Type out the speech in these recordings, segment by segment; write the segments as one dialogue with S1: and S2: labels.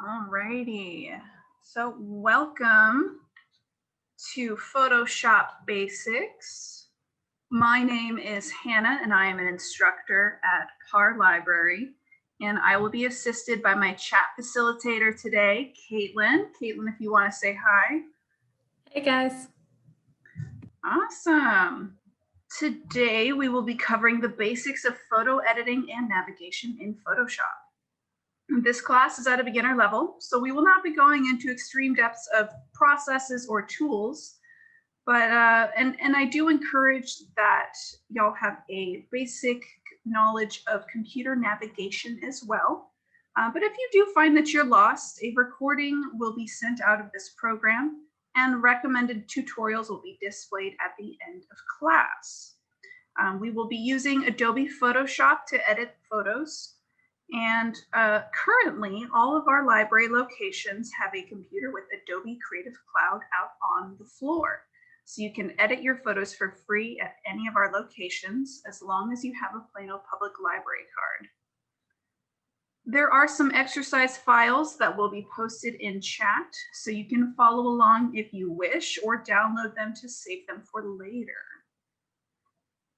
S1: Alrighty, so welcome to Photoshop Basics. My name is Hannah and I am an instructor at PAR Library, and I will be assisted by my chat facilitator today, Caitlin. Caitlin, if you want to say hi.
S2: Hey guys.
S1: Awesome. Today we will be covering the basics of photo editing and navigation in Photoshop. This class is at a beginner level, so we will not be going into extreme depths of processes or tools, but and I do encourage that y'all have a basic knowledge of computer navigation as well. But if you do find that you're lost, a recording will be sent out of this program and recommended tutorials will be displayed at the end of class. We will be using Adobe Photoshop to edit photos. And currently, all of our library locations have a computer with Adobe Creative Cloud out on the floor. So you can edit your photos for free at any of our locations, as long as you have a Plano Public Library card. There are some exercise files that will be posted in chat, so you can follow along if you wish, or download them to save them for later.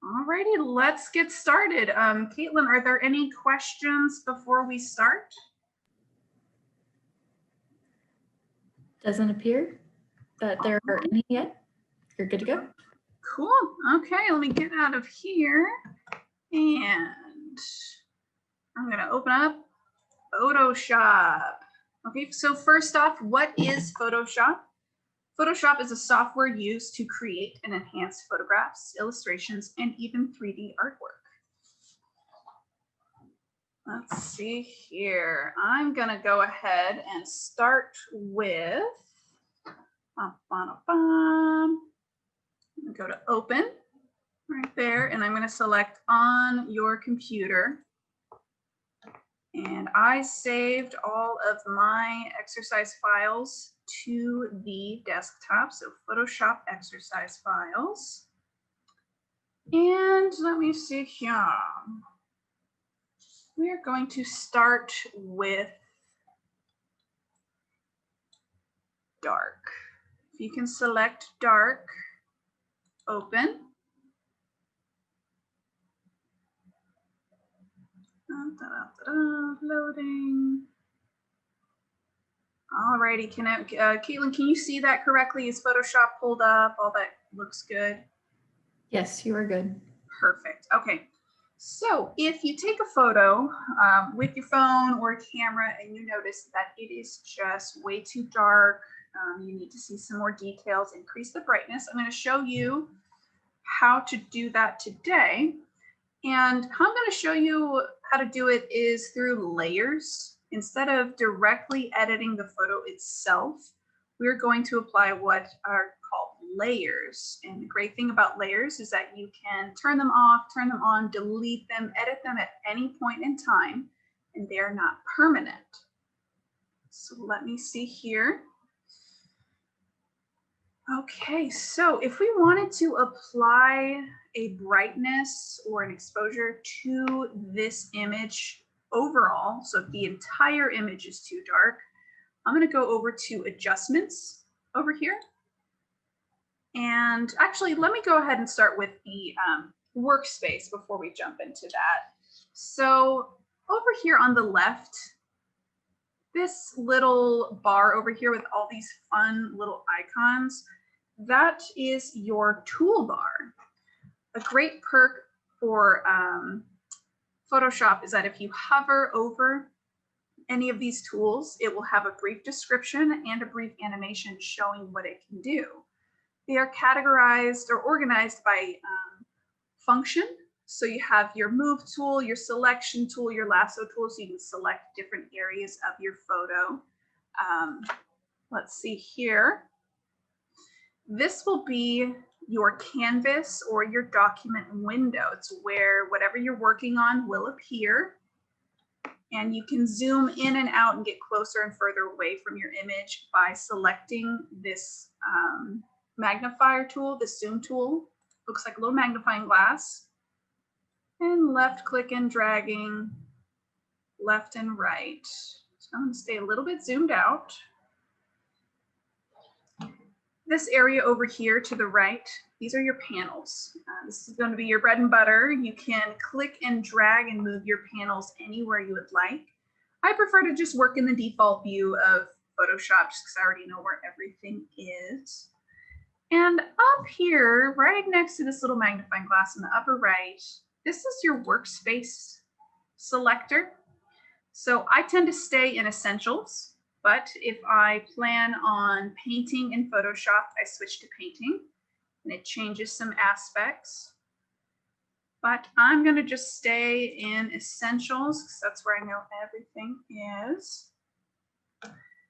S1: Alrighty, let's get started. Caitlin, are there any questions before we start?
S2: Doesn't appear that there are any yet. You're good to go.
S1: Cool. Okay, let me get out of here. And I'm going to open up Photoshop. Okay, so first off, what is Photoshop? Photoshop is a software used to create and enhance photographs, illustrations, and even 3D artwork. Let's see here. I'm going to go ahead and start with go to Open right there, and I'm going to select on your computer. And I saved all of my exercise files to the desktop, so Photoshop exercise files. And let me see here. We are going to start with dark. If you can select dark, open. Loading. Alrighty, Caitlin, can you see that correctly? Is Photoshop pulled up? All that looks good?
S2: Yes, you are good.
S1: Perfect. Okay. So if you take a photo with your phone or a camera and you notice that it is just way too dark, you need to see some more details, increase the brightness. I'm going to show you how to do that today. And how I'm going to show you how to do it is through layers. Instead of directly editing the photo itself, we're going to apply what are called layers. And the great thing about layers is that you can turn them off, turn them on, delete them, edit them at any point in time, and they are not permanent. So let me see here. Okay, so if we wanted to apply a brightness or an exposure to this image overall, so if the entire image is too dark, I'm going to go over to Adjustments over here. And actually, let me go ahead and start with the workspace before we jump into that. So over here on the left, this little bar over here with all these fun little icons, that is your toolbar. A great perk for Photoshop is that if you hover over any of these tools, it will have a brief description and a brief animation showing what it can do. They are categorized or organized by function. So you have your move tool, your selection tool, your lasso tool, so you can select different areas of your photo. Let's see here. This will be your canvas or your document window. It's where whatever you're working on will appear. And you can zoom in and out and get closer and further away from your image by selecting this magnifier tool, the zoom tool. Looks like a little magnifying glass. And left click and dragging left and right. So So I'm going to stay a little bit zoomed out. This area over here to the right, these are your panels. This is going to be your bread and butter. You can click and drag and move your panels anywhere you would like. I prefer to just work in the default view of Photoshop just because I already know where everything is. And up here, right next to this little magnifying glass in the upper right, this is your Workspace Selector. So I tend to stay in Essentials, but if I plan on painting in Photoshop, I switch to painting and it changes some aspects. But I'm going to just stay in Essentials because that's where I know everything is.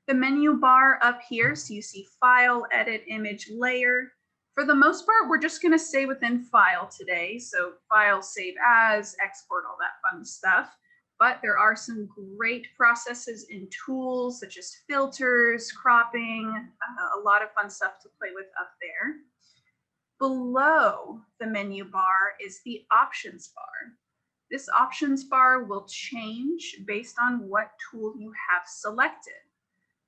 S1: The menu bar up here, so you see File, Edit, Image, Layer. For the most part, we're just going to stay within File today. So File, Save As, Export, all that fun stuff. But there are some great processes in tools such as filters, cropping, a lot of fun stuff to play with up there. Below the menu bar is the Options bar. This Options bar will change based on what tool you have selected.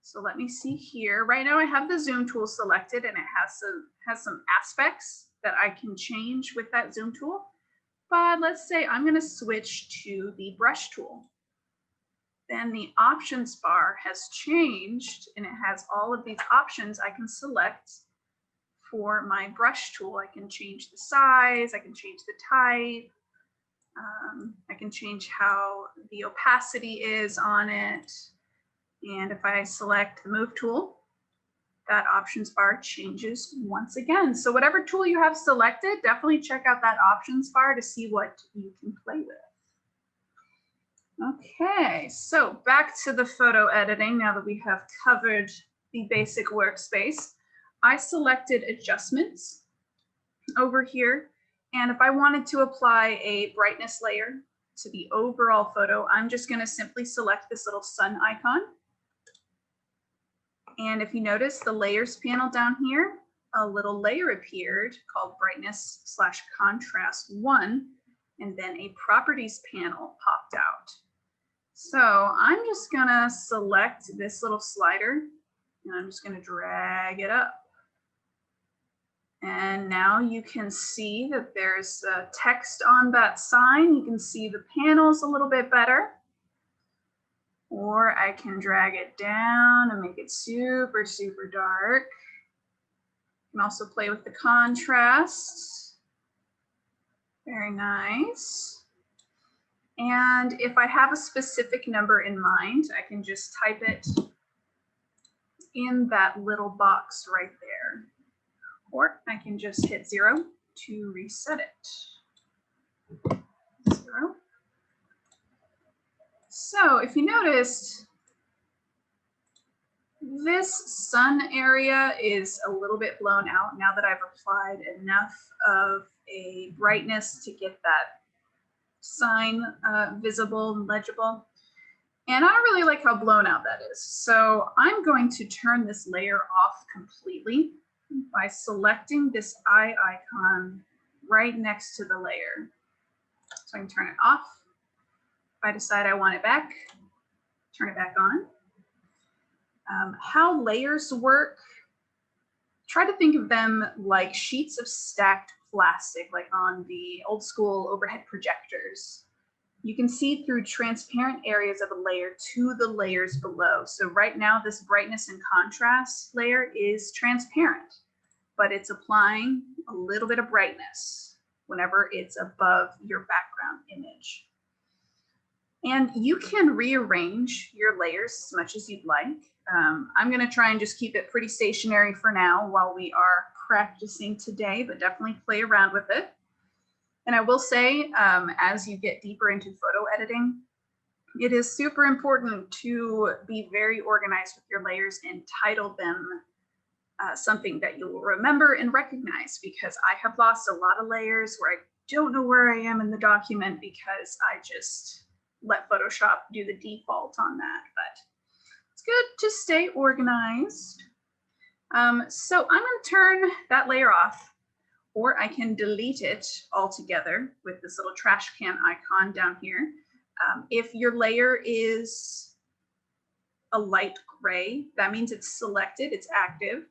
S1: So let me see here. Right now I have the zoom tool selected and it has some aspects that I can change with that zoom tool. But let's say I'm going to switch to the brush tool. Then the options bar has changed and it has all of these options I can select for my brush tool. I can change the size, I can change the type, I can change how the opacity is on it. And if I select the move tool, that options bar changes once again. So whatever tool you have selected, definitely check out that options bar to see what you can play with. Okay, so back to the photo editing now that we have covered the basic workspace. I selected adjustments over here. And if I wanted to apply a brightness layer to the overall photo, I'm just going to simply select this little sun icon. And if you notice the layers panel down here, a little layer appeared called brightness/contrast 1, and then a properties panel popped out. So I'm just gonna select this little slider and I'm just gonna drag it up. And now you can see that there's text on that sign. You can see the panels a little bit better. Or I can drag it down and make it super, super dark. You can also play with the contrast. Very nice. And if I have a specific number in mind, I can just type it in that little box right there. Or I can just hit 0 to reset it. 0. So if you noticed, this sun area is a little bit blown out now that I've applied enough of a brightness to get that sign visible and legible. And I don't really like how blown out that is. So I'm going to turn this layer off completely by selecting this eye icon right next to the layer. So I can turn it off. If I decide I want it back, turn it back on. How layers work, try to think of them like sheets of stacked plastic, like on the old school overhead projectors. You can see through transparent areas of a layer to the layers below. So right now, this brightness and contrast layer is transparent, but it's applying a little bit of brightness whenever it's above your background image. And you can rearrange your layers as much as you'd like. I'm going to try and just keep it pretty stationary for now while we are practicing today, but definitely play around with it. And I will say, as you get deeper into photo editing, it is super important to be very organized with your layers and title them something that you will remember and recognize, because I have lost a lot of layers where I don't know where I am in the document because I just let Photoshop do the default on that. But it's good to stay organized. So I'm going to turn that layer off, or I can delete it altogether with this little trash can icon down here. If your layer is a light gray. That means it's selected, it's active.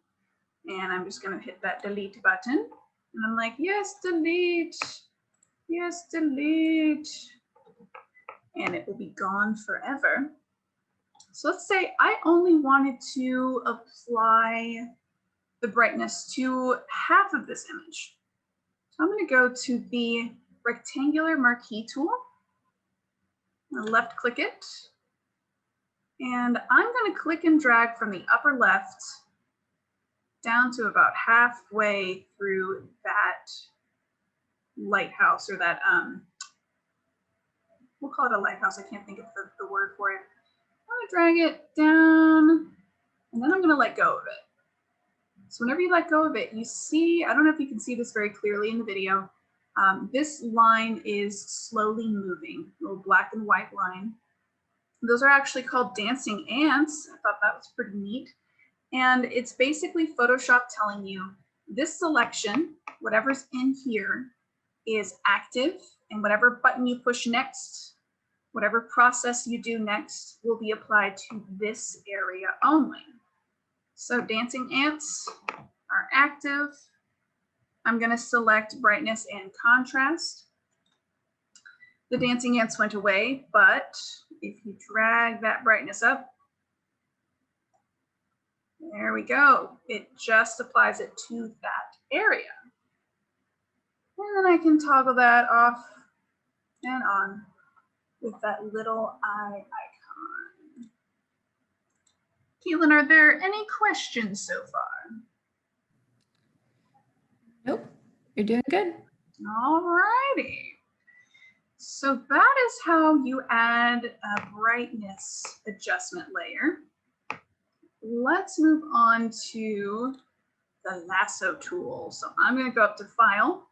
S1: And I'm just gonna hit that delete button. And I'm like, yes, delete, yes, delete. And it will be gone forever. So let's say I only wanted to apply the brightness to half of this image. So I'm going to go to the rectangular marquee tool, left click it, and I'm going to click and drag from the upper left down to about halfway through that lighthouse, or that, we'll call it a lighthouse. I can't think of the word for it. I'm going to drag it down, and then I'm going to let go of it. So whenever you let go of it, you see, I don't know if you can see this very clearly in the video, this line is slowly moving, a little black and white line. Those are actually called dancing ants. I thought that was pretty neat. And it's basically Photoshop telling you this selection, whatever's in here, is active, and whatever button you push next, whatever process you do next, will be applied to this area only. So dancing ants are active. I'm going to select brightness and contrast. The dancing ants went away, but if you drag that brightness up, there we go. It just applies it to that area. And then I can toggle that off and on with that little eye icon. Keelan, are there any questions so far?
S2: Nope, you're doing good.
S1: All righty. So that is how you add a brightness adjustment layer. Let's move on to the Lasso tool. So I'm going to go up to File.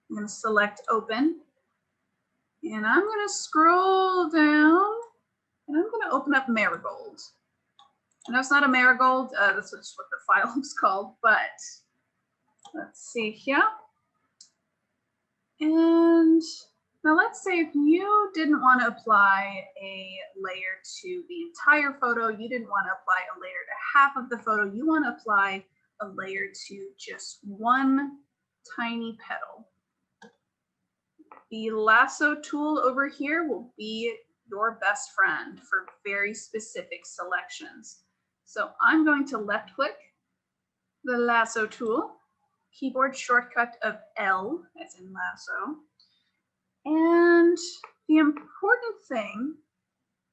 S1: I'm going to select Open. And I'm going to scroll down, and I'm going to open up Marigold. I know it's not a marigold, that's just what the file is called, but let's see here. And now let's say if you didn't want to apply a layer to the entire photo, you didn't want to apply a layer to half of the photo, you want to apply a layer to just one tiny petal. The Lasso tool over here will be your best friend for very specific selections. So I'm going to left click the Lasso tool, keyboard shortcut of L as in lasso. And the important thing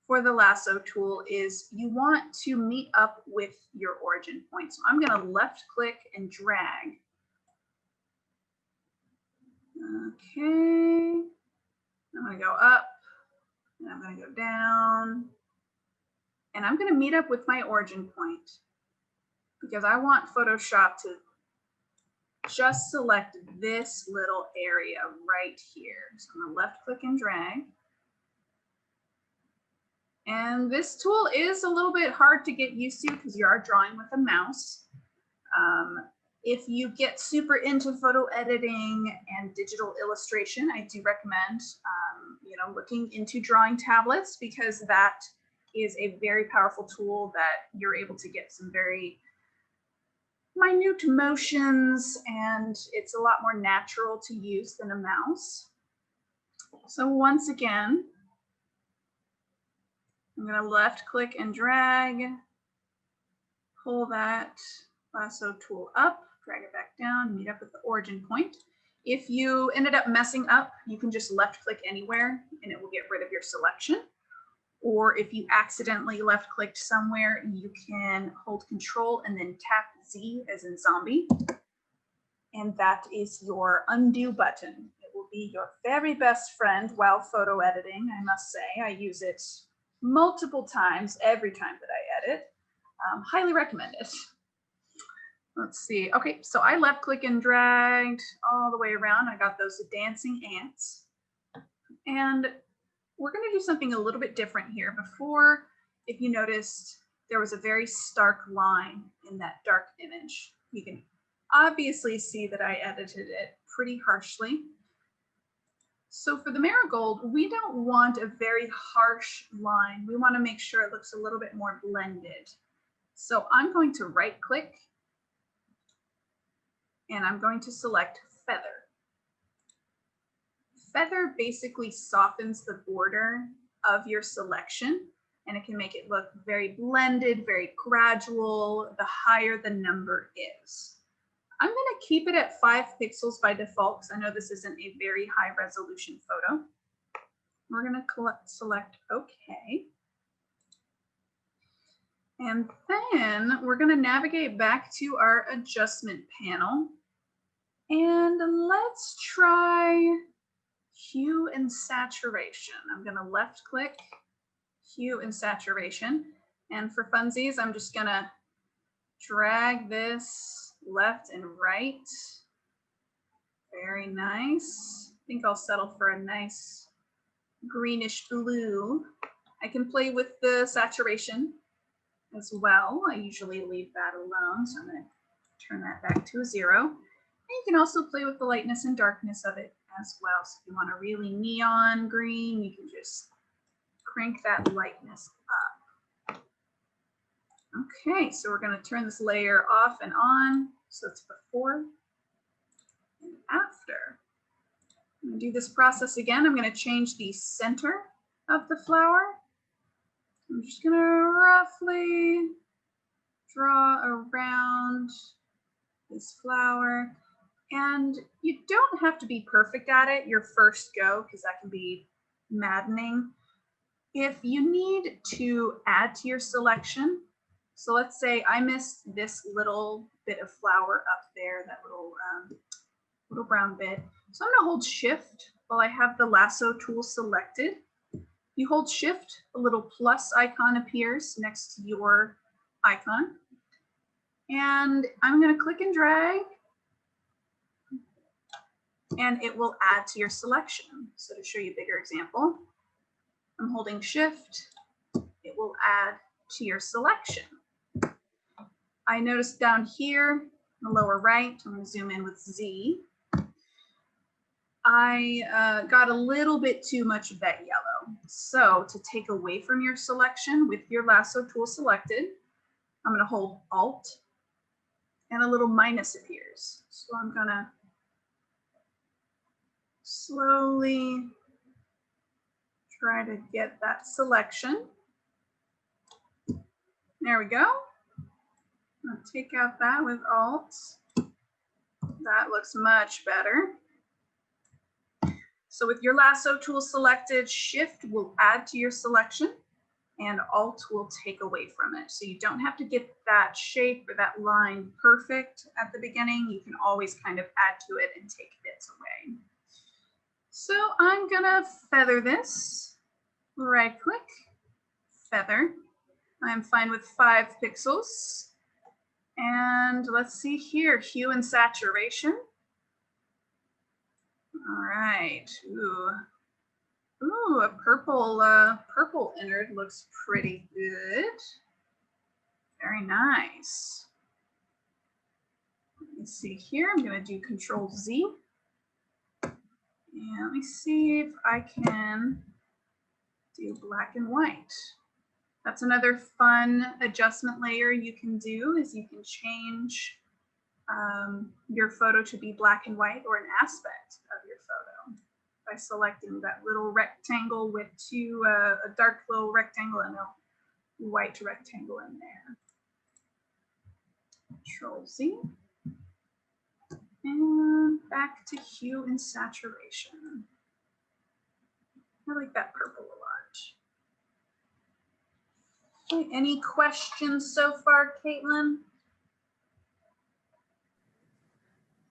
S1: for the Lasso tool is you want to meet up with your origin point. So I'm going to left click and drag. Okay, I'm going to go up, and I'm going to go down, and I'm going to meet up with my origin point because I want Photoshop to just select this little area right here. So I'm going to left click and drag. And this tool is a little bit hard to get used to because you are drawing with a mouse. If you get super into photo editing and digital illustration, I do recommend looking into drawing tablets, because that is a very powerful tool that you're able to get some very minute motions, and it's a lot more natural to use than a mouse. So once again, I'm going to left click and drag, pull that Lasso tool up, drag it back down, meet up with the origin point. If you ended up messing up, you can just left click anywhere and it will get rid of your selection. Or if you accidentally left clicked somewhere, you can hold Control and then tap Z as in zombie. And that is your undo button. It will be your very best friend while photo editing, I must say. I use it multiple times every time that I edit. Highly recommend it. Let's see. Okay, so I left click and dragged all the way around. I got those dancing ants. And we're going to do something a little bit different here. Before, if you noticed, there was a very stark line in that dark image. You can obviously see that I edited it pretty harshly. So for the marigold, we don't want a very harsh line. We want to make sure it looks a little bit more blended. So I'm going to right click and I'm going to select feather. Feather basically softens the border of your selection and it can make it look very blended, very gradual, the higher the number is. I'm going to keep it at 5 pixels by default because I know this isn't a very high resolution photo. We're going to select OK. And then we're going to navigate back to our adjustment panel. And let's try Hue and Saturation. I'm going to left click Hue and Saturation. And for funsies, I'm just going to drag this left and right. Very nice. I think I'll settle for a nice greenish blue. I can play with the saturation as well. I usually leave that alone, so I'm going to turn that back to a 0. And you can also play with the lightness and darkness of it as well. So if you want a really neon green, you can just crank that lightness up. Okay, so we're going to turn this layer off and on. So it's before and after. I'm going to do this process again. I'm going to change the center of the flower. I'm just going to roughly draw around this flower. And you don't have to be perfect at it your first go, because that can be maddening. If you need to add to your selection, so let's say I missed this little bit of flower up there, that little brown bit. So I'm going to hold Shift while I have the Lasso tool selected. You hold Shift, a little plus icon appears next to your icon. And I'm going to click and drag, and it will add to your selection. So to show you a bigger example, I'm holding Shift, it will add to your selection. I noticed down here in the lower right, I'm going to zoom in with Z, I got a little bit too much of that yellow. So to take away from your selection with your Lasso tool selected, I'm going to hold Alt and a little minus appears. So I'm going to slowly try to get that selection. There we go. I'll take out that with Alt. That looks much better. So with your Lasso tool selected, Shift will add to your selection and Alt will take away from it. So you don't have to get that shape or that line perfect at the beginning. You can always kind of add to it and take bits away. So I'm gonna feather this, right click, feather. I'm fine with 5 pixels. And let's see here, Hue and Saturation. All right, ooh, a purple innard looks pretty good. Very nice. Let me see here, I'm gonna do Control Z. And let me see if I can do black and white. That's another fun adjustment layer you can do, is you can change your photo to be black and white, or an aspect of your photo, by selecting that little rectangle with a dark little rectangle and a white rectangle in there. Control Z. And back to Hue and Saturation. I like that purple a lot. Okay, any questions so far, Caitlin?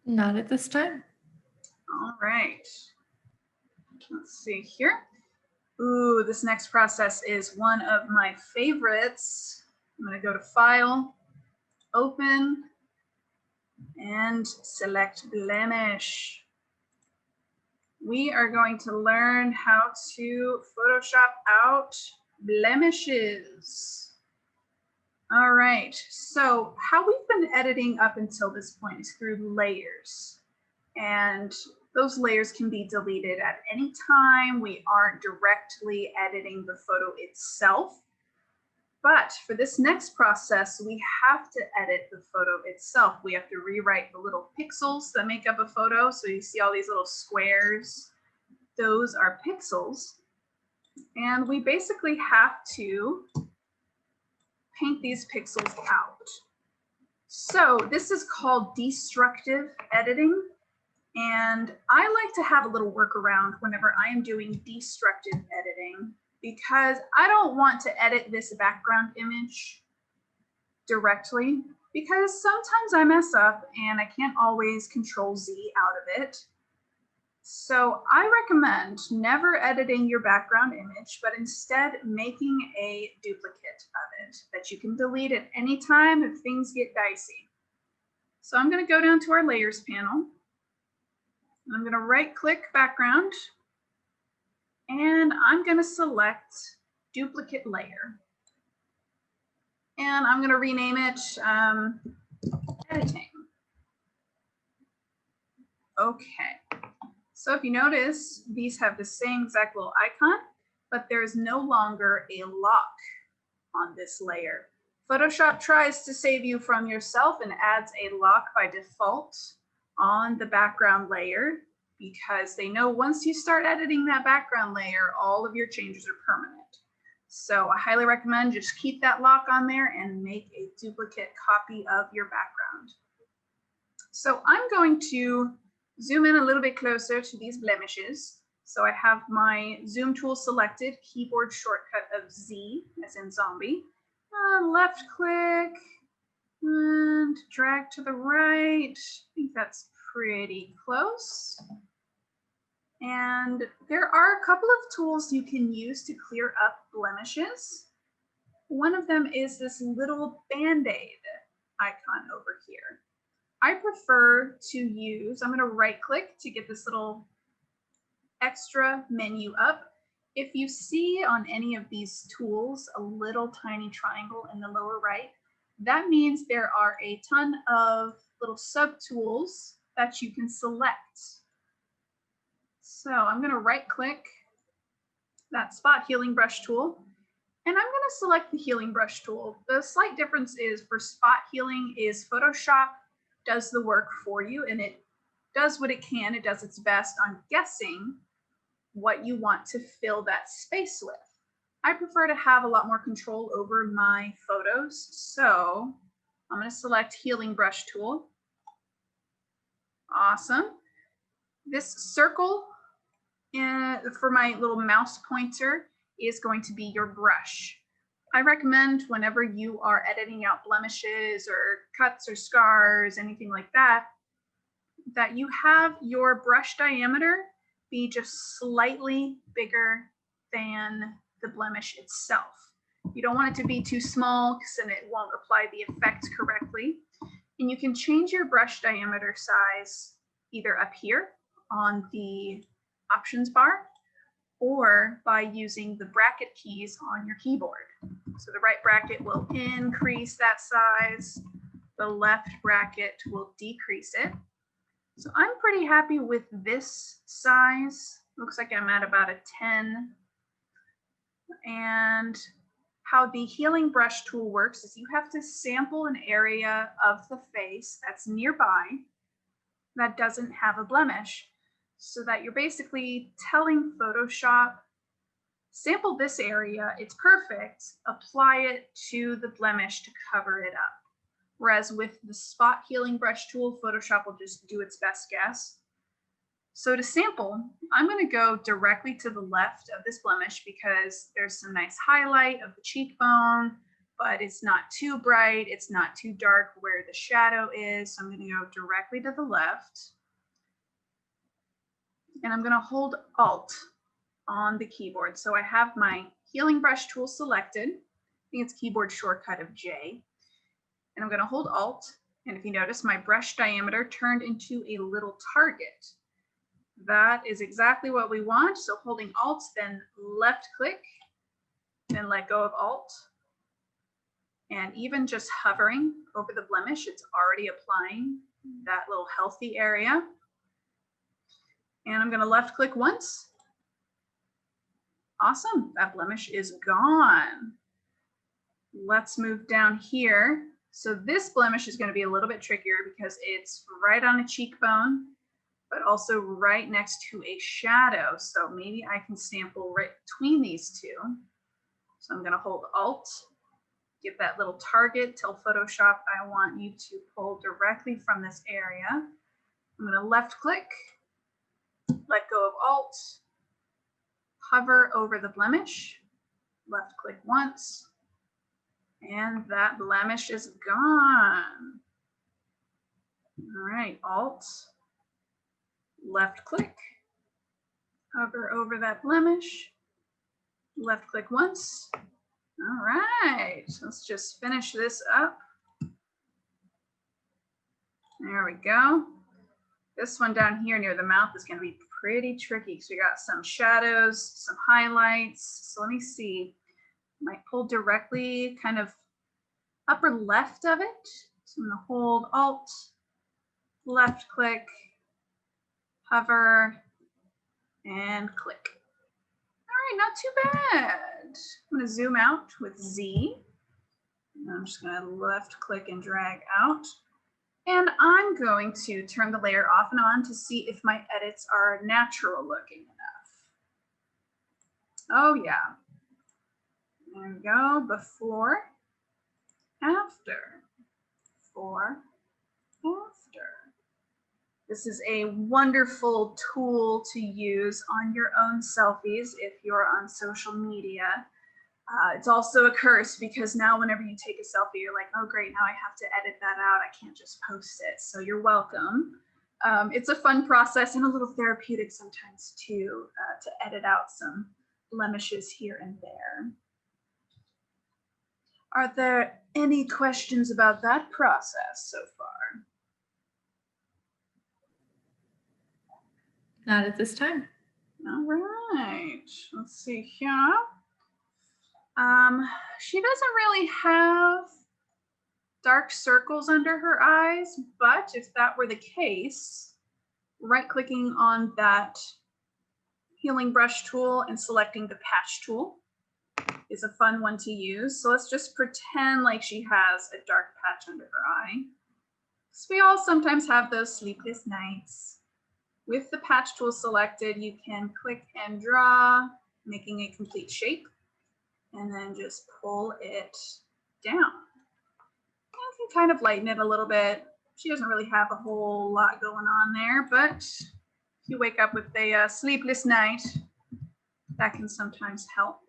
S2: Not at this time.
S1: All right. Let's see here. Ooh, this next process is one of my favorites. I'm going to go to File, Open, and select Blemish. We are going to learn how to Photoshop out blemishes. All right, so how we've been editing up until this point is through layers. And Those layers can be deleted at any time. We aren't directly editing the photo itself. But for this next process, we have to edit the photo itself. We have to rewrite the little pixels that make up a photo. So you see all these little squares. Those are pixels. And we basically have to paint these pixels out. So this is called destructive editing. And I like to have a little workaround whenever I am doing destructive editing, because I don't want to edit this background image directly, because sometimes I mess up and I can't always Control Z out of it. So I recommend never editing your background image, but instead making a duplicate of it that you can delete at any time if things get dicey. So I'm going to go down to our layers panel. I'm going to right click background, and I'm going to select duplicate layer. And I'm going to rename it editing. Okay. So if you notice, these have the same exact little icon, but there is no longer a lock on this layer. Photoshop tries to save you from yourself and adds a lock by default on the background layer, because they know once you start editing that background layer, all of your changes are permanent. So I highly recommend just keep that lock on there and make a duplicate copy of your background. So I'm going to zoom in a little bit closer to these blemishes. So I have my zoom tool selected, keyboard shortcut of Z as in zombie, left click and drag to the right. I think that's pretty close. And there are a couple of tools you can use to clear up blemishes. One of them is this little Band-Aid icon over here. I prefer to use, I'm going to right click to get this little extra menu up. If you see on any of these tools a little tiny triangle in the lower right, that means there are a ton of little sub-tools that you can select. So I'm going to right click that spot healing brush tool, and I'm going to select the healing brush tool. The slight difference is for spot healing is Photoshop does the work for you, and it does what it can. It does its best on guessing what you want to fill that space with. I prefer to have a lot more control over my photos. So I'm going to select healing brush tool. Awesome. This circle for my little mouse pointer is going to be your brush. I recommend whenever you are editing out blemishes or cuts or scars, anything like that, that you have your brush diameter be just slightly bigger than the blemish itself. You don't want it to be too small because then it won't apply the effect correctly. And you can change your brush diameter size either up here on the options bar or by using the bracket keys on your keyboard. So the right bracket will increase that size, the left bracket will decrease it. So I'm pretty happy with this size. Looks like I'm at about a 10. And how the healing brush tool works is you have to sample an area of the face that's nearby that doesn't have a blemish, so that you're basically telling Photoshop, sample this area, it's perfect, apply it to the blemish to cover it up. Whereas with the spot healing brush tool, Photoshop will just do its best guess. So to sample, I'm going to go directly to the left of this blemish because there's some nice highlight of the cheekbone, but it's not too bright, it's not too dark where the shadow is. So I'm going to go directly to the left. And I'm going to hold Alt on the keyboard. So I have my healing brush tool selected. I think it's keyboard shortcut of J. And I'm going to hold Alt. And if you notice, my brush diameter turned into a little target. That is exactly what we want. So holding Alt, then left click, then let go of Alt. And even just hovering over the blemish, it's already applying that little healthy area. And I'm going to left click once. Awesome, that blemish is gone. Let's move down here. So this blemish is going to be a little bit trickier because it's right on a cheekbone, but also right next to a shadow. So maybe I can sample right between these two. So I'm going to hold Alt, give that little target, tell Photoshop I want you to pull directly from this area. I'm going to left click, let go of Alt, hover over the blemish, left click once, and that blemish is gone. All right, Alt, left click, hover over that blemish, left click once. All right, let's just finish this up. There we go. This one down here near the mouth is going to be pretty tricky because we got some shadows, some highlights. So let me see. Might pull directly kind of upper left of it. So I'm going to hold Alt, left click, hover, and click. All right, not too bad. I'm going to zoom out with Z. And I'm just going to left click and drag out. And I'm going to turn the layer off and on to see if my edits are natural looking enough. Oh yeah. There we go. Before, after, before, after. This is a wonderful tool to use on your own selfies if you're on social media. It's also a curse because now whenever you take a selfie, you're like, oh great, now I have to edit that out. I can't just post it. So you're welcome. It's a fun process and a little therapeutic sometimes too, to edit out some blemishes here and there. Are there any questions about that process so far?
S2: Not at this time.
S1: All right, let's see here. She doesn't really have dark circles under her eyes, but if that were the case, right-clicking on that healing brush tool and selecting the patch tool is a fun one to use. So let's just pretend like she has a dark patch under her eye. So we all sometimes have those sleepless nights. With the patch tool selected, you can click and draw, making a complete shape, and then just pull it down. You can kind of lighten it a little bit. She doesn't really have a whole lot going on there, but if you wake up with a sleepless night, that can sometimes help.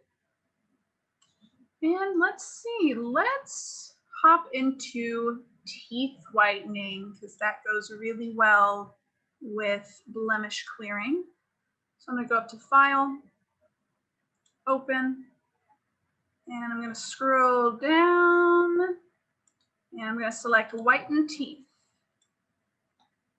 S1: And let's see, let's hop into teeth whitening because that goes really well with blemish clearing. So I'm going to go up to File, Open, and I'm going to scroll down and I'm going to select Whiten Teeth.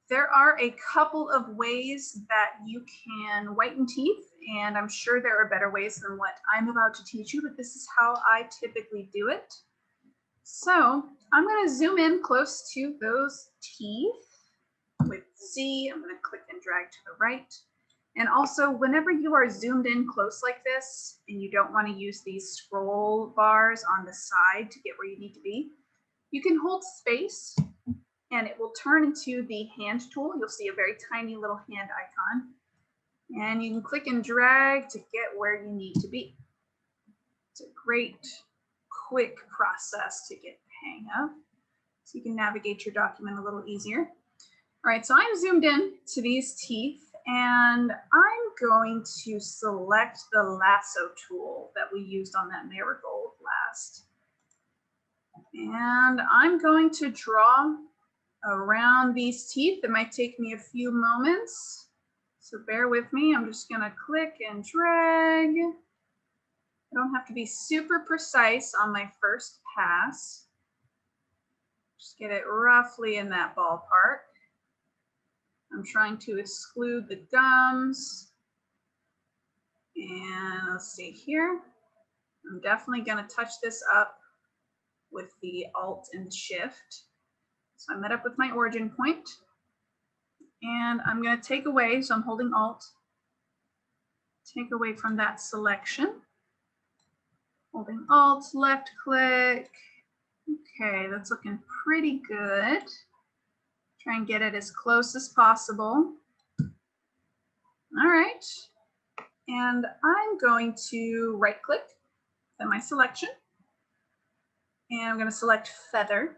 S1: There are a couple of ways that you can whiten teeth, and I'm sure there are better ways than what I'm about to teach you, but this is how I typically do it. So I'm going to zoom in close to those teeth with Z. I'm going to click and drag to the right. And also, whenever you are zoomed in close like this, and you don't want to use these scroll bars on the side to get where you need to be, you can hold space and it will turn into the hand tool. You'll see a very tiny little hand icon. And you can click and drag to get where you need to be. It's a great, quick process to get the hang of. So you can navigate your document a little easier. All right, so I'm zoomed in to these teeth and I'm going to select the Lasso tool that we used on that marigold last. And I'm going to draw around these teeth. It might take me a few moments, so bear with me. I'm just going to click and drag. I don't have to be super precise on my first pass. Just get it roughly in that ballpark. I'm trying to exclude the gums. And let's see here. I'm definitely going to touch this up with the Alt and Shift. So I met up with my origin point. And I'm going to take away, so I'm holding Alt, take away from that selection. Holding Alt, left click. Okay, that's looking pretty good. Try and get it as close as possible. All right. And I'm going to right click on my selection. And I'm going to select feather.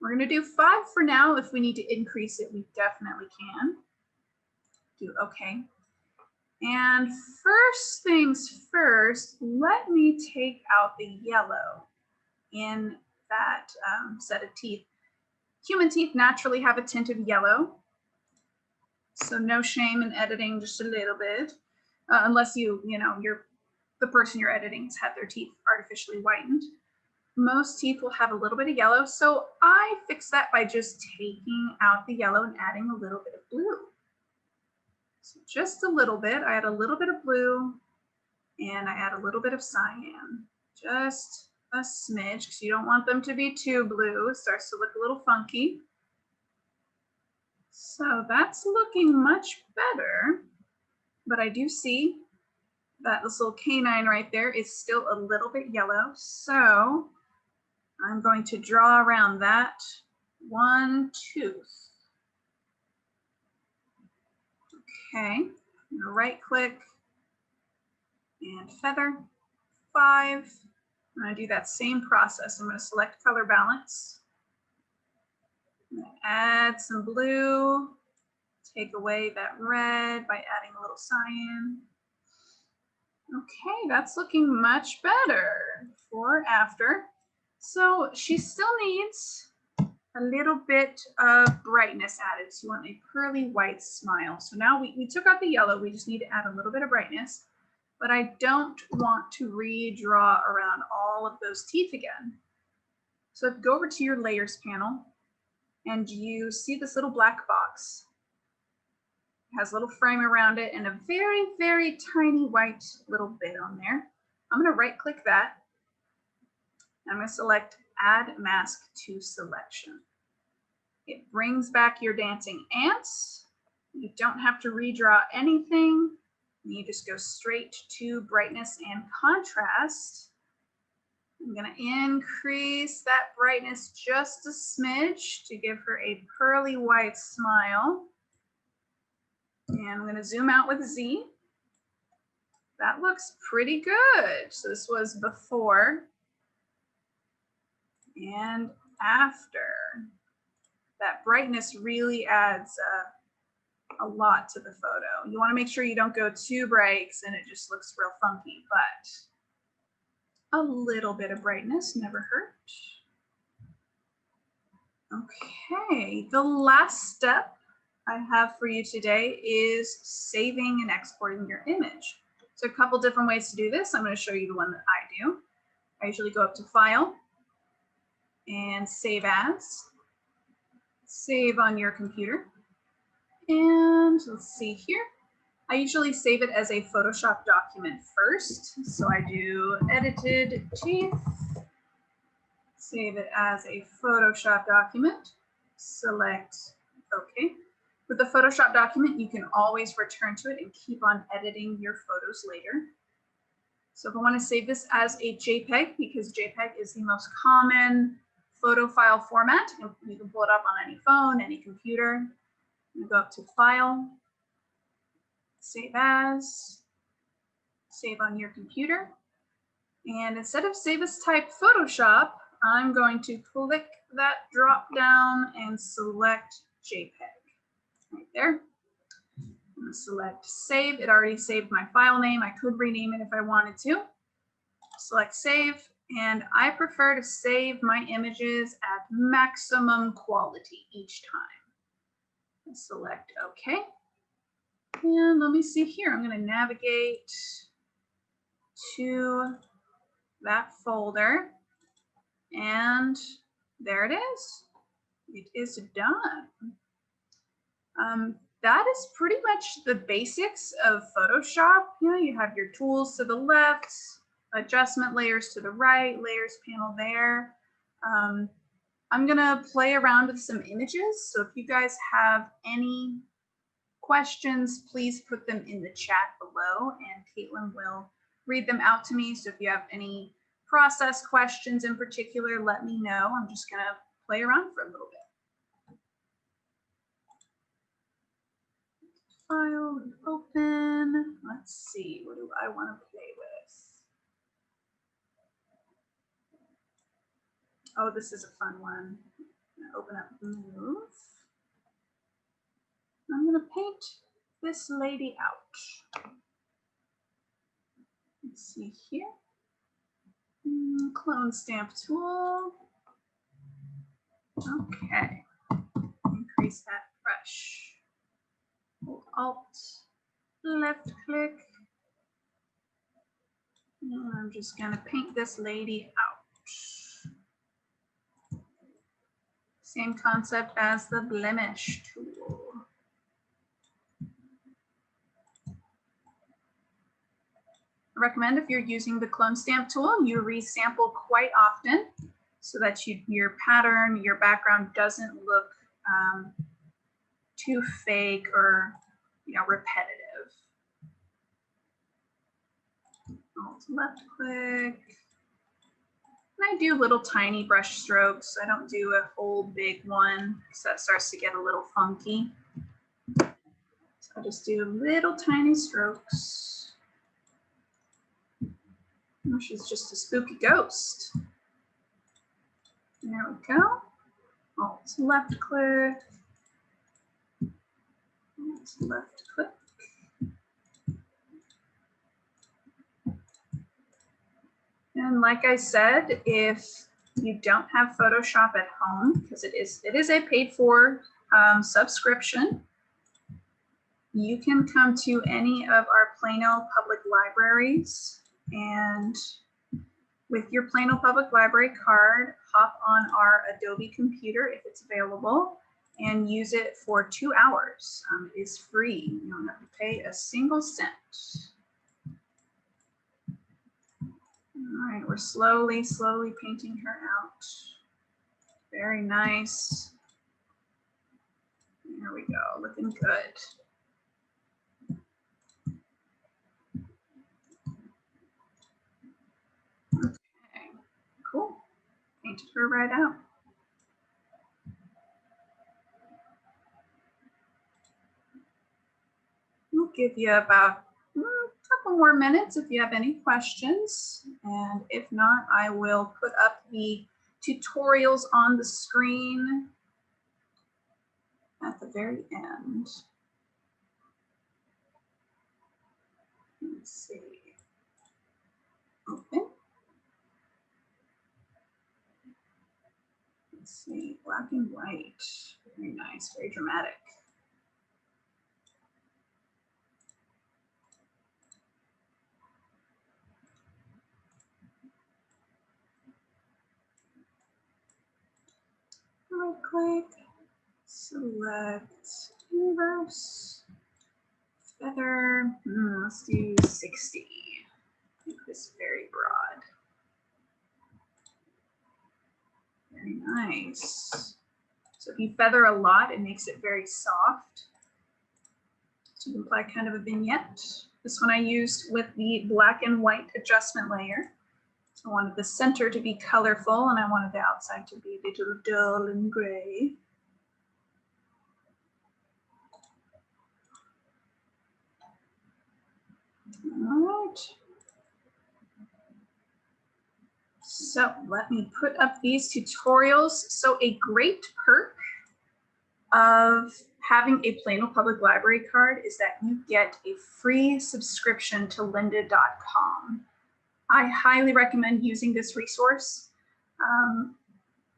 S1: We're going to do 5 for now. If we need to increase it, we definitely can. Do OK. And first things first, let me take out the yellow in that set of teeth. Human teeth naturally have a tint of yellow, so no shame in editing just a little bit, unless the person you're editing has had their teeth artificially whitened. Most teeth will have a little bit of yellow, so I fix that by just taking out the yellow and adding a little bit of blue. So just a little bit. I add a little bit of blue, and I add a little bit of cyan. Just a smidge, because you don't want them to be too blue. It starts to look a little funky. So that's looking much better, but I do see that this little canine right there is still a little bit yellow. So I'm going to draw around that one tooth. Okay, I'm gonna right click and feather 5. I'm going to do that same process. I'm going to select color balance. I'm going to add some blue, take away that red by adding a little cyan. Okay, that's looking much better before after. So she still needs a little bit of brightness added. So you want a pearly white smile. So now we took out the yellow. We just need to add a little bit of brightness. But I don't want to redraw around all of those teeth again. So go over to your layers panel and you see this little black box. It has a little frame around it and a very, very tiny white little bit on there. I'm going to right click that. I'm going to select Add Mask to Selection. It brings back your dancing ants. You don't have to redraw anything. You just go straight to brightness and contrast. I'm going to increase that brightness just a smidge to give her a pearly white smile. And I'm going to zoom out with Z. That looks pretty good. So this was before and after. That brightness really adds a lot to the photo. You want to make sure you don't go too bright and it just looks real funky, but a little bit of brightness never hurt. Okay, the last step I have for you today is saving and exporting your image. So a couple different ways to do this. I'm going to show you the one that I do. I usually go up to File and Save As. Save on your computer. And let's see here. I usually save it as a Photoshop document first. So I do edited teeth, save it as a Photoshop document, select OK. With the Photoshop document, you can always return to it and keep on editing your photos later. So if I want to save this as a JPEG, because JPEG is the most common photo file format, you can pull it up on any phone, any computer. I'm going to go up to File, Save As, Save on your computer. And instead of Save as Type Photoshop, I'm going to click that drop down and select JPEG. Right there. I'm going to select Save. It already saved my file name. I could rename it if I wanted to. Select Save. And I prefer to save my images at maximum quality each time. Select OK. And let me see here. I'm going to navigate to that folder. And there it is. It is done. That is pretty much the basics of Photoshop. You know, you have your tools to the left, adjustment layers to the right, layers panel there. I'm gonna play around with some images. So if you guys have any questions, please put them in the chat below and Caitlin will read them out to me. So if you have any process questions in particular, let me know. I'm just gonna play around for a little bit. File open. Let's see, what do I want to play with? Oh, this is a fun one. I'm gonna open up Move. I'm gonna paint this lady out. Let's see here. Clone stamp tool. Okay. Increase that brush. Hold Alt, left click. And I'm just gonna paint this lady out. Same concept as the blemish tool. I recommend if you're using the clone stamp tool, you resample quite often so that your pattern, your background doesn't look too fake or repetitive. Alt left click. And I do little tiny brush strokes. I don't do a whole big one because that starts to get a little funky. So I just do little tiny strokes. Oh, she's just a spooky ghost. There we go. Alt left click. Alt left click. And like I said, if you don't have Photoshop at home, because it is a paid for subscription, you can come to any of our Plano public libraries and with your Plano Public Library card, hop on our Adobe computer if it's available and use it for 2 hours. It is free. You don't have to pay a single cent. All right, we're slowly painting her out. Very nice. There we go, looking good. Okay, cool. Painted her right out. We'll give you about a couple more minutes if you have any questions. And if not, I will put up the tutorials on the screen at the very end. Let's see. Open. Let's see, black and white. Very nice, very dramatic. Right click, select universe, feather. Let's do 60. Make this very broad. Very nice. So if you feather a lot, it makes it very soft. So you can apply kind of a vignette. This one I used with the black and white adjustment layer. So I wanted the center to be colorful and I wanted the outside to be a little dull and gray. All right. So let me put up these tutorials. So a great perk of having a Plano Public Library card is that you get a free subscription to lynda.com. I highly recommend using this resource.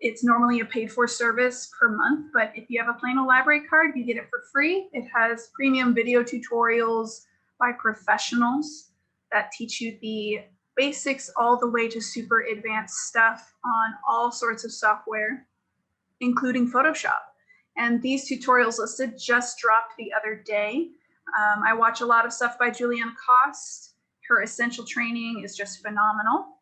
S1: It's normally a paid for service per month, but if you have a Plano Library card, you get it for free. It has premium video tutorials by professionals that teach you the basics all the way to super advanced stuff on all sorts of software, including Photoshop. And these tutorials listed just dropped the other day. I watch a lot of stuff by Julianne Cost. Her essential training is just phenomenal.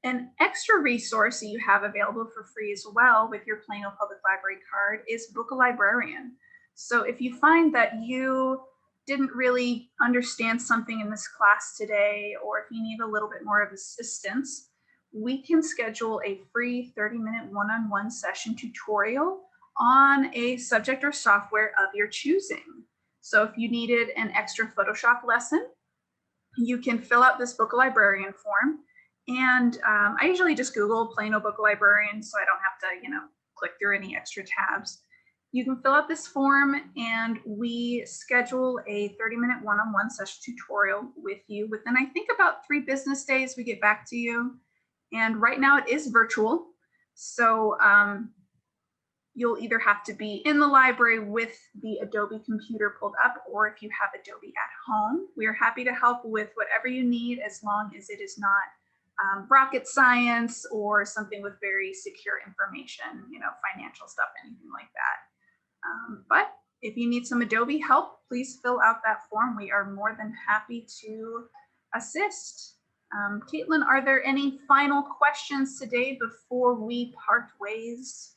S1: An extra resource that you have available for free as well with your Plano Public Library card is Book a Librarian. So if you find that you didn't really understand something in this class today, or if you need a little bit more of assistance, we can schedule a free 30-minute one-on-one session tutorial on a subject or software of your choosing. So if you needed an extra Photoshop lesson, you can fill out this Book a Librarian form. And I usually just Google Plano Book a Librarian, so I don't have to, click through any extra tabs. You can fill out this form and we schedule a 30-minute one-on-one session tutorial with you. Within, I think, about 3 business days, we get back to you. And right now it is virtual. So you'll either have to be in the library with the Adobe computer pulled up, or if you have Adobe at home, we are happy to help with whatever you need, as long as it is not rocket science or something with very secure information, financial stuff, anything like that. But if you need some Adobe help, please fill out that form. We are more than happy to assist. Caitlin, are there any final questions today before we part ways?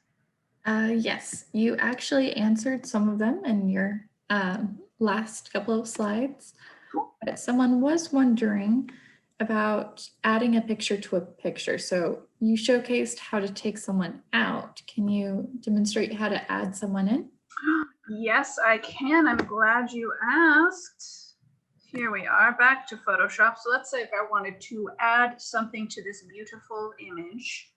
S2: Yes, you actually answered some of them in your last couple of slides.
S1: Cool.
S2: But someone was wondering about adding a picture to a picture. So you showcased how to take someone out. Can you demonstrate how to add someone in?
S1: Yes, I can. I'm glad you asked. Here we are, back to Photoshop. So let's say if I wanted to add something to this beautiful image.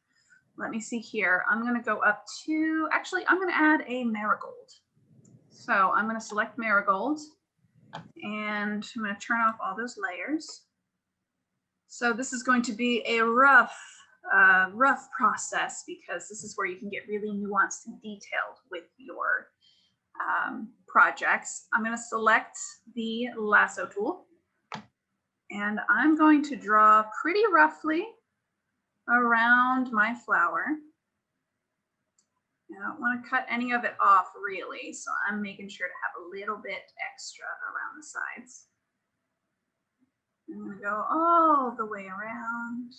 S1: Let me see here. I'm going to go up to, actually, I'm going to add a marigold. So I'm going to select marigold and I'm going to turn off all those layers. So this is going to be a rough process, because this is where you can get really nuanced and detailed with your projects. I'm going to select the Lasso Tool and I'm going to draw pretty roughly around my flower. I don't want to cut any of it off really, so I'm making sure to have a little bit extra around the sides. I'm going to go all the way around.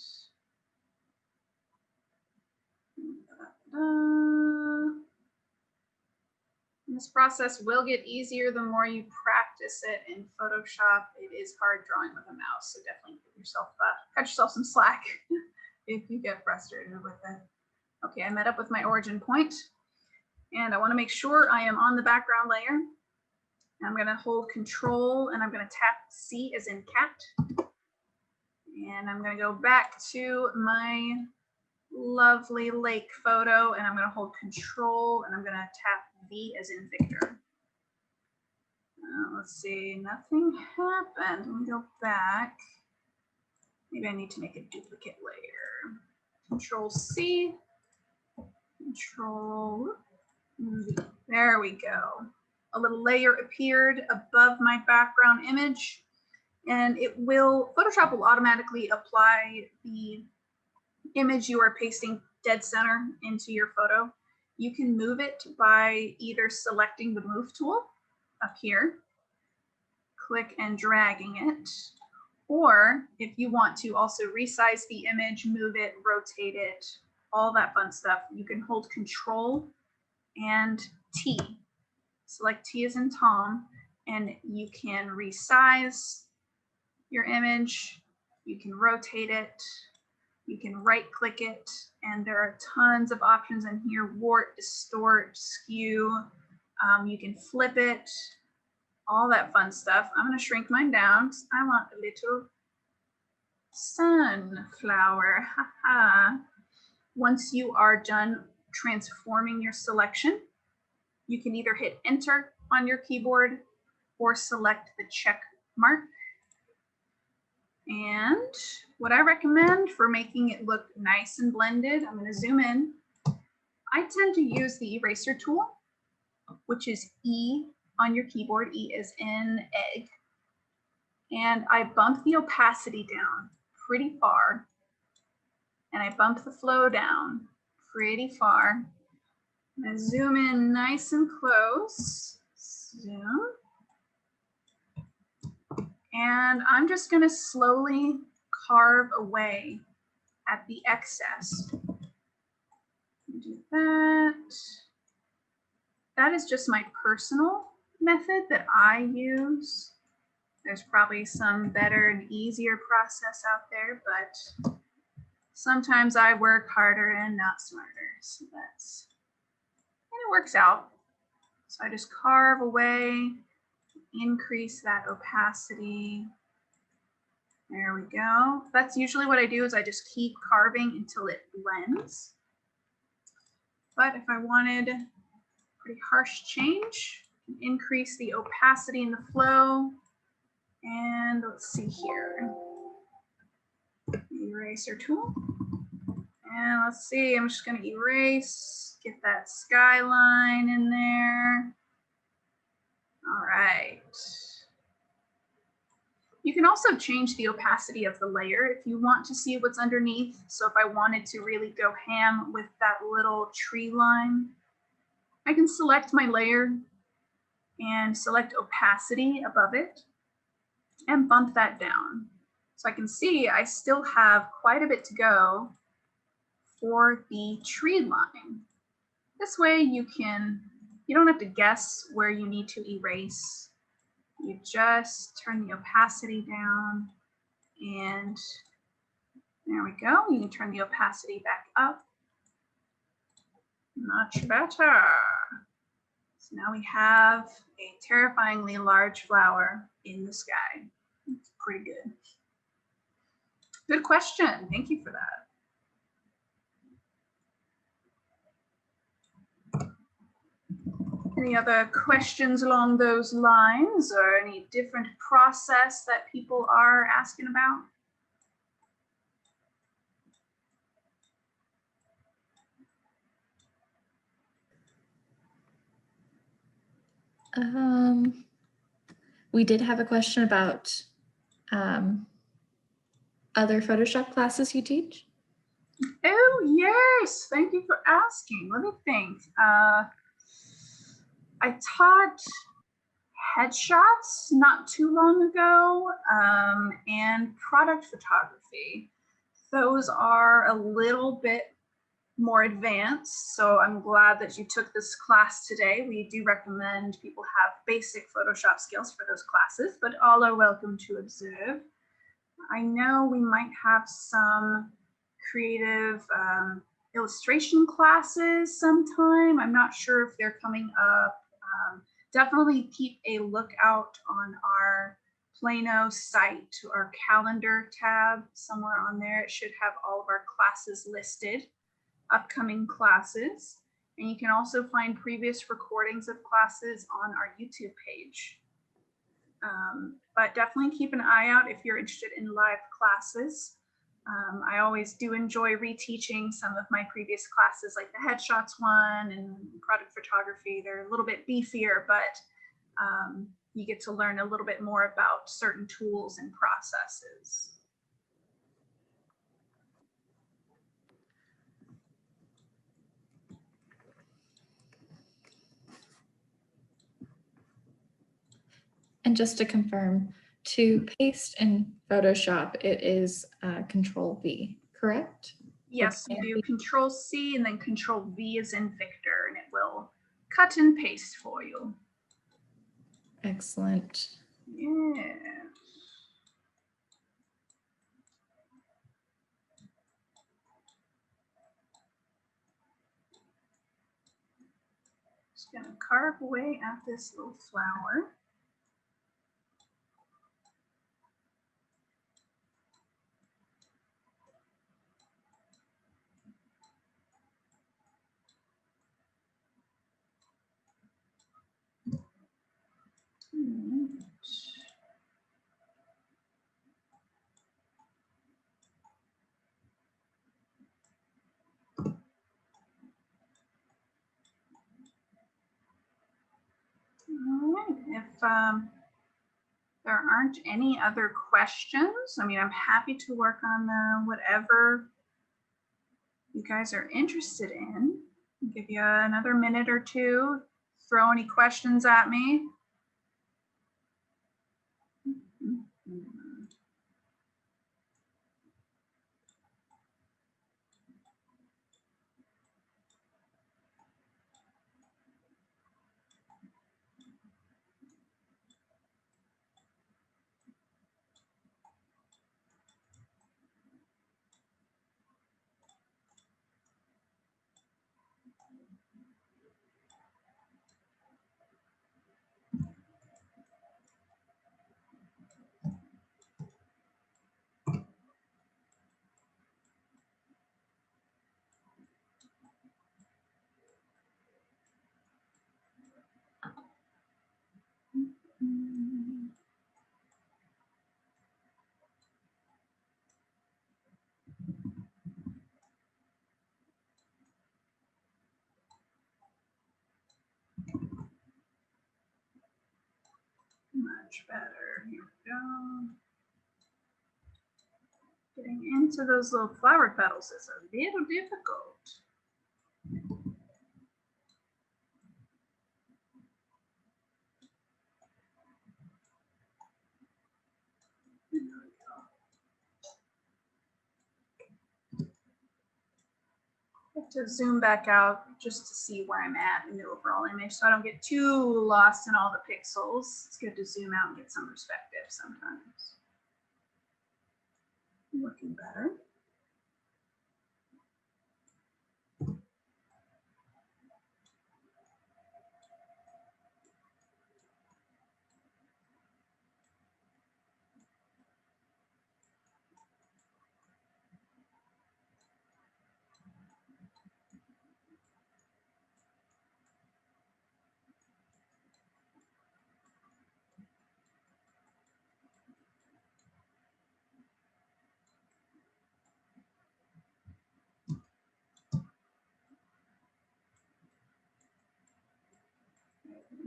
S1: This process will get easier the more you practice it in Photoshop. It is hard drawing with a mouse, so definitely cut yourself some slack if you get frustrated with it. Okay, I met up with my origin point, and I want to make sure I am on the background layer. I'm going to hold Control and I'm going to tap C as in cat. And I'm going to go back to my lovely lake photo and I'm going to hold Control and I'm going to tap V as in Victor. Let's see, nothing happened. Let me go back. Maybe I need to make a duplicate layer. Control C, Control V. There we go. A little layer appeared above my background image, and Photoshop will automatically apply the image you are pasting dead center into your photo. You can move it by either selecting the Move tool up here, click and dragging it, or if you want to also resize the image, move it, rotate it, all that fun stuff, you can hold Control and T. Select T as in Tom, and you can resize your image, you can rotate it, you can right click it, and there are tons of options in here: warp, distort, skew. You can flip it, all that fun stuff. I'm going to shrink mine down. I want a little sunflower. Once you are done transforming your selection, you can either hit Enter on your keyboard or select the check mark. And what I recommend for making it look nice and blended, I'm going to zoom in. I tend to use the eraser tool, which is E on your keyboard. E is in egg. And I bump the opacity down pretty far. And I bump the flow down pretty far. I'm going to zoom in nice and close. Zoom. And I'm just going to slowly carve away at the excess. Do that. That is just my personal method that I use. There's probably some better and easier process out there, but sometimes I work harder and not smarter. So that's, and it works out. So I just carve away, increase that opacity. There we go. That's usually what I do, is I just keep carving until it blends. But if I wanted a pretty harsh change, increase the opacity in the flow. And let's see here, eraser tool. And let's see, I'm just going to erase, get that skyline in there. All right. You can also change the opacity of the layer if you want to see what's underneath. So if I wanted to really go ham with that little tree line, I can select my layer and select opacity above it and bump that down. So I can see I still have quite a bit to go for the tree line. This way you don't have to guess where you need to erase. You just turn the opacity down, and there we go. You can turn the opacity back up. Much better. So now we have a terrifyingly large flower in the sky. It's pretty good. Good question. Thank you for that. Any other questions along those lines, or any different process that people are asking about?
S2: We did have a question about other Photoshop classes you teach.
S1: Oh, yes. Thank you for asking. Let me think. I taught headshots not too long ago, and product photography. Those are a little bit more advanced, so I'm glad that you took this class today. We do recommend people have basic Photoshop skills for those classes, but all are welcome to observe. I know we might have some creative illustration classes sometime. I'm not sure if they're coming up. Definitely keep a lookout on our Plano site, our calendar tab. Somewhere on there, it should have all of our classes listed, upcoming classes. And you can also find previous recordings of classes on our YouTube page. But definitely keep an eye out if you're interested in live classes. I always do enjoy reteaching some of my previous classes, like the headshots one and product photography. They're a little bit beefier, but you get to learn a little bit more about certain tools and processes.
S2: And just to confirm, to paste in Photoshop, it is Control V, correct?
S1: Yes, you do Control C and then Control V is in Victor, and it will cut and paste for you.
S2: Excellent.
S1: Yeah. Just gonna carve away at this little flower. All right, if there aren't any other questions, I mean, I'm happy to work on whatever you guys are interested in. I'll give you another minute or two. Throw any questions at me. Much better. Here we go. Getting into those little flower petals is a little difficult. There we go. I have to zoom back out just to see where I'm at in the overall image so I don't get too lost in all the pixels. It's good to zoom out and get some perspective sometimes. Looking better.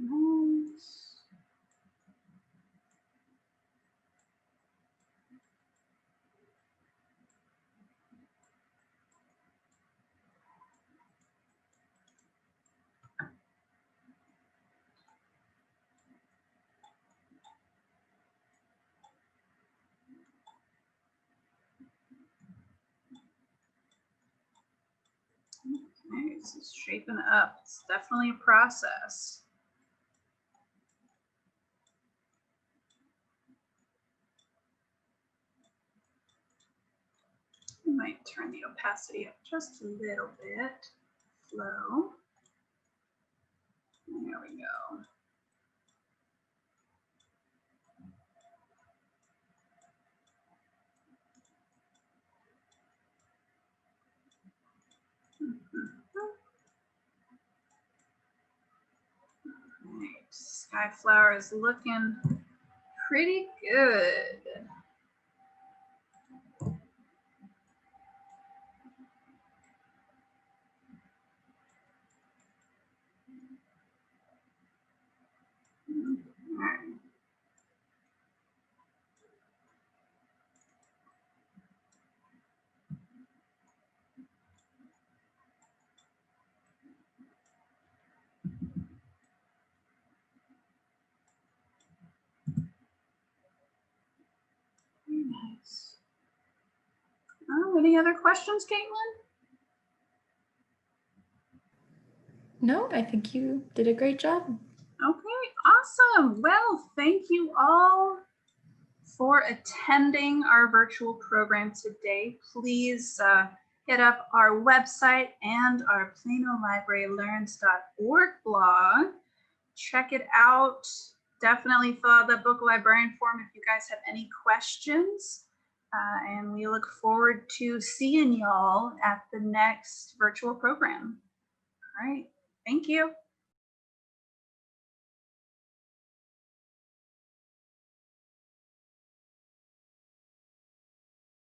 S1: Nice. Okay, this is shaping up. It's definitely a process. I might turn the opacity up just a little bit. Flow. There we go. Right. Sky flower is looking pretty good. Very nice. Oh, any other questions, Caitlin?
S2: No, I think you did a great job.
S1: Okay, awesome. Well, thank you all for attending our virtual program today. Please hit up our website and our PlanoLibraryLearns.org blog. Check it out. Definitely fill out the book librarian form if you guys have any questions. And we look forward to seeing y'all at the next virtual program. All right, thank you.